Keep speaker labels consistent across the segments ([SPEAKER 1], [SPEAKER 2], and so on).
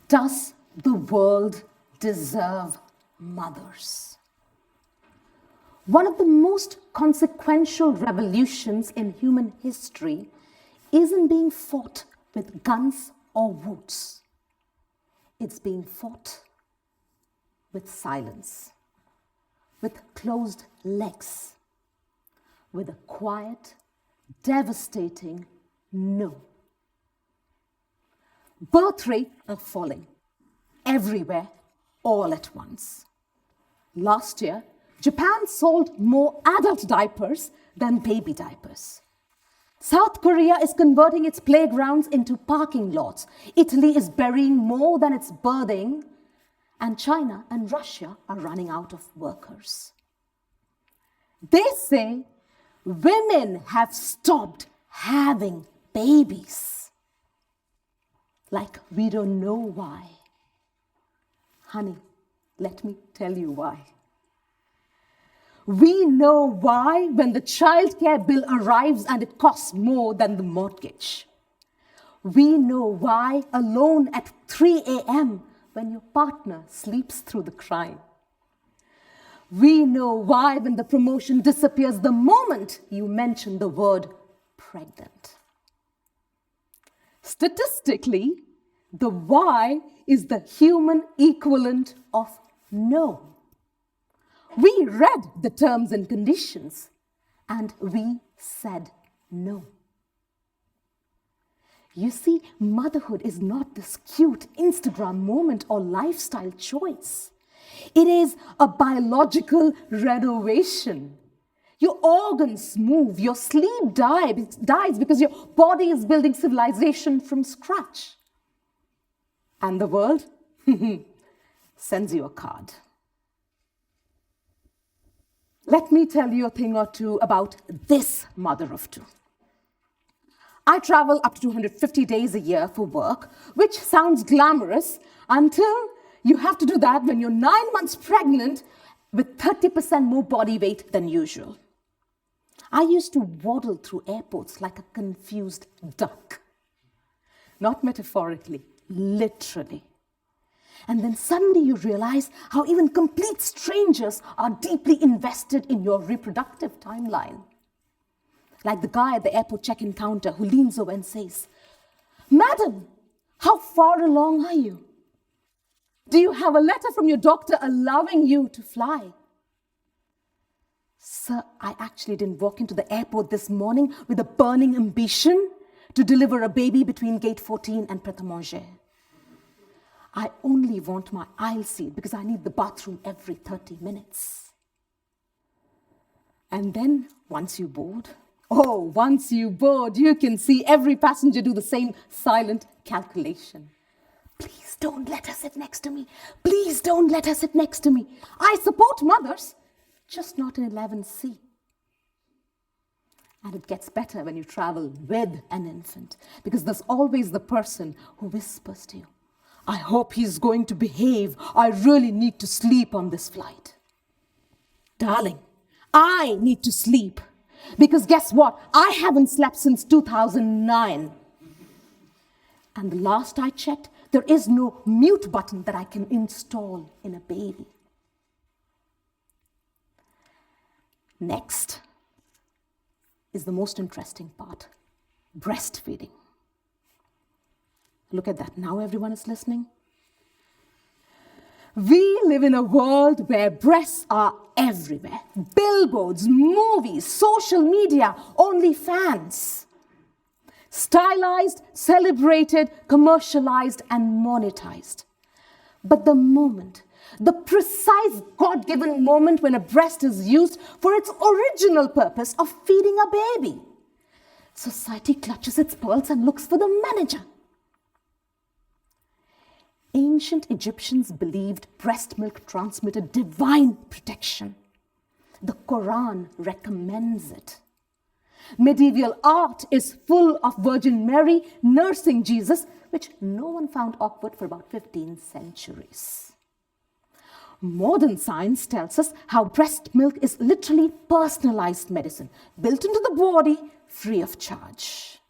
[SPEAKER 1] Does the world deserve mothers? One of the most consequential revolutions in human history isn't being fought with guns or votes. It's being fought with silence, with closed legs, with a quiet, devastating no. Birth rates are falling everywhere, all at once. Last year, Japan sold more adult diapers than baby diapers. South Korea is converting its playgrounds into parking lots. Italy is burying more than it's birthing. And China and Russia are running out of workers. They say women have stopped having babies. Like we don't know why. Honey, let me tell you why. We know why when the childcare bill arrives and it costs more than the mortgage. We know why alone at 3 a.m. when your partner sleeps through the crime. We know why when the promotion disappears the moment you mention the word pregnant. Statistically, the why is the human equivalent of no. We read the terms and conditions, and we said no. You see, motherhood is not this cute Instagram moment or lifestyle choice. It is a biological renovation. Your organs move, your sleep dies because your body is building civilization from scratch. And the world sends you a card. Let me tell you a thing or two about this mother of two. I travel up to 250 days a year for work, which sounds glamorous until you have to do that when you're 9 months pregnant with 30% more body weight than usual. I used to waddle through airports like a confused duck. Not metaphorically, literally. And then suddenly you realize how even complete strangers are deeply invested in your reproductive timeline. Like the guy at the airport check-in counter who leans over and says, "Madam, how far along are you? Do you have a letter from your doctor allowing you to fly?" Sir, I actually didn't walk into the airport this morning with a burning ambition to deliver a baby between gate 14 and Pret-a-Manger. I only want my aisle seat because I need the bathroom every 30 minutes. And then once you board, you can see every passenger do the same silent calculation. Please don't let her sit next to me. Please don't let her sit next to me. I support mothers, just not in 11C. And it gets better when you travel with an infant, because there's always the person who whispers to you, "I hope he's going to behave. I really need to sleep on this flight." Darling, I need to sleep. Because guess what? I haven't slept since 2009. And the last I checked, there is no mute button that I can install in a baby. Next is the most interesting part, breastfeeding. Look at that. Now everyone is listening. We live in a world where breasts are everywhere. Billboards, movies, social media, OnlyFans. Stylized, celebrated, commercialized, and monetized. But the precise God-given moment when a breast is used for its original purpose of feeding a baby, society clutches its pearls and looks for the manager. Ancient Egyptians believed breast milk transmitted divine protection. The Quran recommends it. Medieval art is full of Virgin Mary nursing Jesus, which no one found awkward for about 15 centuries. Modern science tells us how breast milk is literally personalized medicine, built into the body free of charge.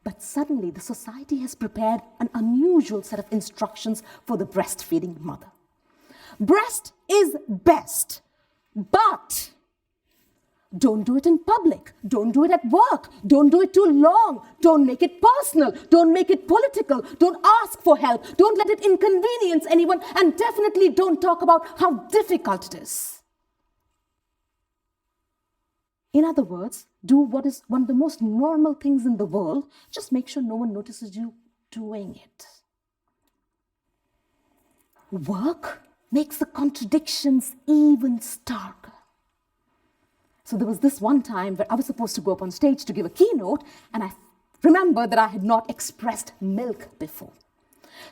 [SPEAKER 1] But suddenly, the society has prepared an unusual set of instructions for the breastfeeding mother. Breast is best, but don't do it in public. Don't do it at work. Don't do it too long. Don't make it personal. Don't make it political. Don't ask for help. Don't let it inconvenience anyone. And definitely don't talk about how difficult it is. In other words, do what is one of the most normal things in the world. Just make sure no one notices you doing it. Work makes the contradictions even starker. So there was this one time where I was supposed to go up on stage to give a keynote, and I remembered that I had not expressed milk before.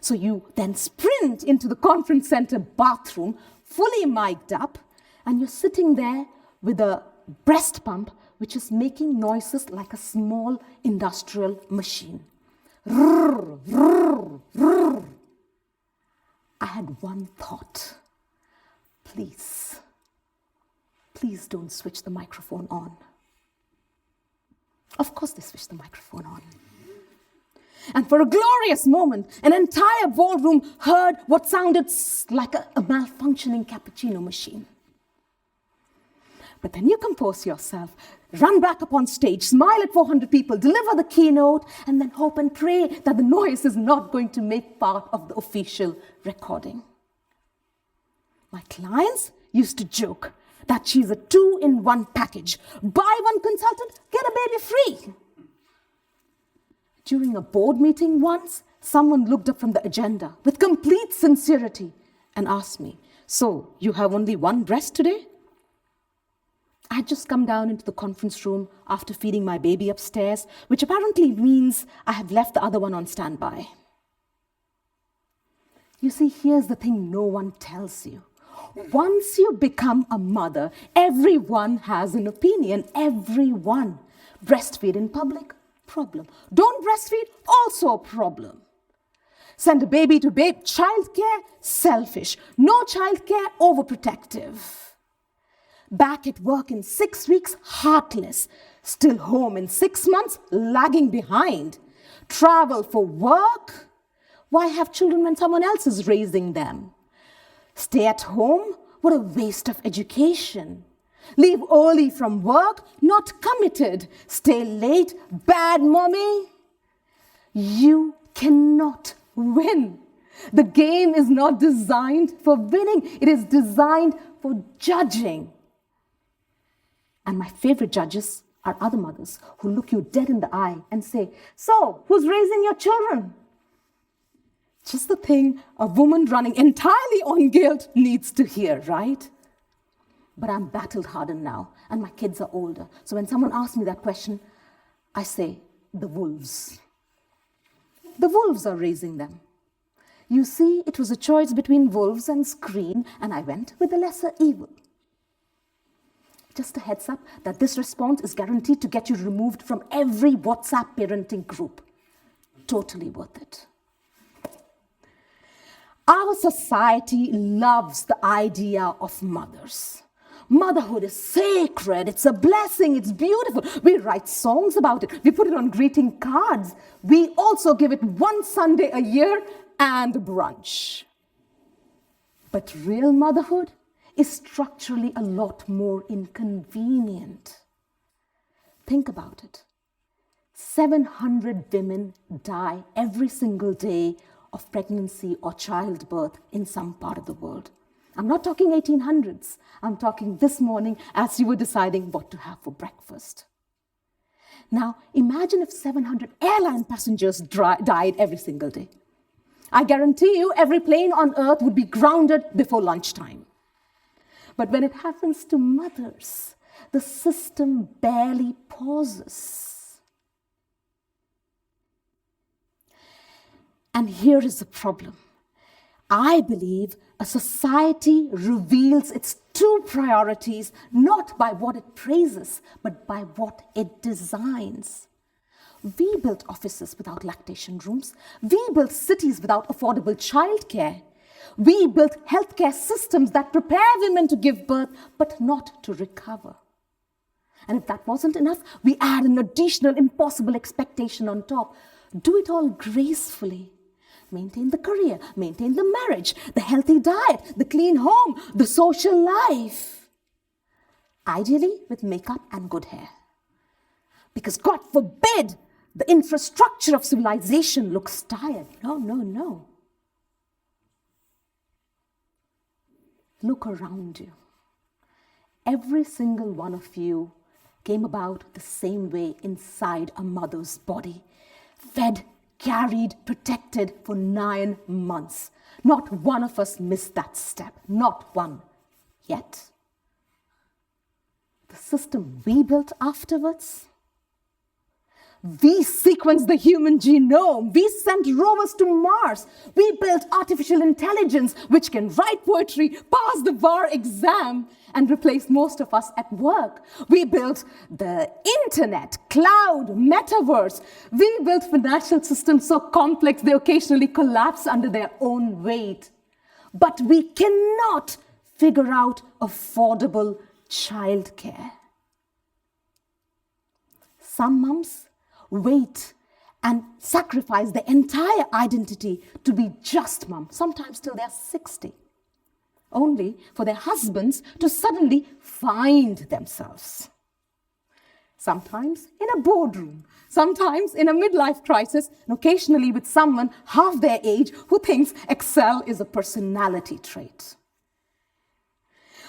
[SPEAKER 1] So you then sprint into the conference center bathroom, fully mic'd up, and you're sitting there with a breast pump which is making noises like a small industrial machine. Rrr, rrr, rrr. I had one thought. Please don't switch the microphone on. Of course they switched the microphone on. And for a glorious moment, an entire ballroom heard what sounded like a malfunctioning cappuccino machine. But then you compose yourself, run back up on stage, smile at 400 people, deliver the keynote, and then hope and pray that the noise is not going to make part of the official recording. My clients used to joke that she's a 2-in-1 package. Buy one consultant, get a baby free. During a board meeting once, someone looked up from the agenda with complete sincerity and asked me, "So, you have only one breast today?" I had just come down into the conference room after feeding my baby upstairs, which apparently means I have left the other one on standby. You see, here's the thing no one tells you. Once you become a mother, everyone has an opinion. Everyone. Breastfeed in public? Problem. Don't breastfeed? Also a problem. Send a baby to childcare? Selfish. No childcare? Overprotective. Back at work in 6 weeks? Heartless. Still home in 6 months? Lagging behind. Travel for work? Why have children when someone else is raising them? Stay at home? What a waste of education. Leave early from work? Not committed. Stay late? Bad mommy? You cannot win. The game is not designed for winning. It is designed for judging. And my favorite judges are other mothers who look you dead in the eye and say, "So, who's raising your children?" Just the thing a woman running entirely on guilt needs to hear, right? But I'm battle-hardened now, and my kids are older. So when someone asks me that question, I say, the wolves. The wolves are raising them. You see, it was a choice between wolves and scream, and I went with the lesser evil. Just a heads up that this response is guaranteed to get you removed from every WhatsApp parenting group. Totally worth it. Our society loves the idea of mothers. Motherhood is sacred, it's a blessing, it's beautiful. We write songs about it, we put it on greeting cards. We also give it one Sunday a year and brunch. But real motherhood is structurally a lot more inconvenient. Think about it. 700 women die every single day of pregnancy or childbirth in some part of the world. I'm not talking 1800s. I'm talking this morning as you were deciding what to have for breakfast. Now, imagine if 700 airline passengers died every single day. I guarantee you every plane on earth would be grounded before lunchtime. But when it happens to mothers, the system barely pauses. And here is the problem. I believe a society reveals its true priorities not by what it praises, but by what it designs. We built offices without lactation rooms. We built cities without affordable childcare. We built healthcare systems that prepare women to give birth, but not to recover. And if that wasn't enough, we add an additional impossible expectation on top. Do it all gracefully. Maintain the career, maintain the marriage, the healthy diet, the clean home, the social life. Ideally with makeup and good hair. Because God forbid the infrastructure of civilization looks tired. No, no, no. Look around you. Every single one of you came about the same way inside a mother's body. Fed, carried, protected for 9 months. Not one of us missed that step. Not one. Yet, the system we built afterwards, we sequenced the human genome. We sent rovers to Mars. We built artificial intelligence which can write poetry, pass the bar exam, and replace most of us at work. We built the internet, cloud, metaverse. We built financial systems so complex they occasionally collapse under their own weight. But we cannot figure out affordable childcare. Some mums wait and sacrifice their entire identity to be just mum, sometimes till they're 60, only for their husbands to suddenly find themselves. Sometimes in a boardroom, sometimes in a midlife crisis, and occasionally with someone half their age who thinks excel is a personality trait.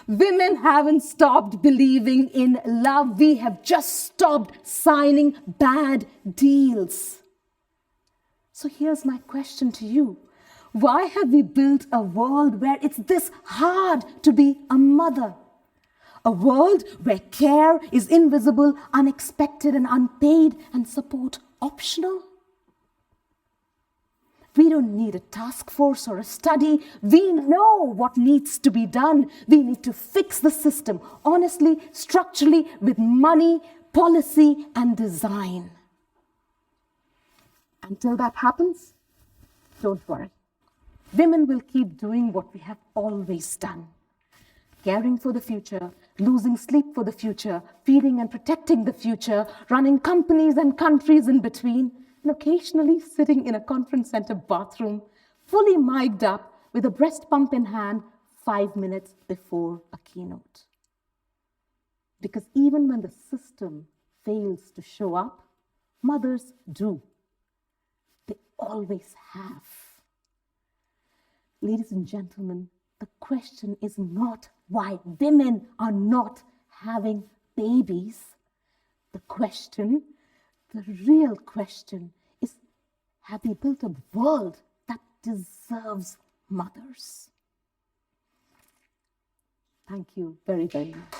[SPEAKER 1] Women haven't stopped believing in love. We have just stopped signing bad deals. So here's my question to you. Why have we built a world where it's this hard to be a mother? A world where care is invisible, unexpected, and unpaid, and support optional? We don't need a task force or a study. We know what needs to be done. We need to fix the system, honestly, structurally, with money, policy, and design. Until that happens, don't worry. Women will keep doing what we have always done. Caring for the future, losing sleep for the future, feeding and protecting the future, running companies and countries in between, and occasionally sitting in a conference center bathroom, fully mic'd up with a breast pump in hand 5 minutes before a keynote. Because even when the system fails to show up, mothers do. They always have. Ladies and gentlemen, the question is not why women are not having babies. The question, the real question, is have we built a world that deserves mothers? Thank you very, very much.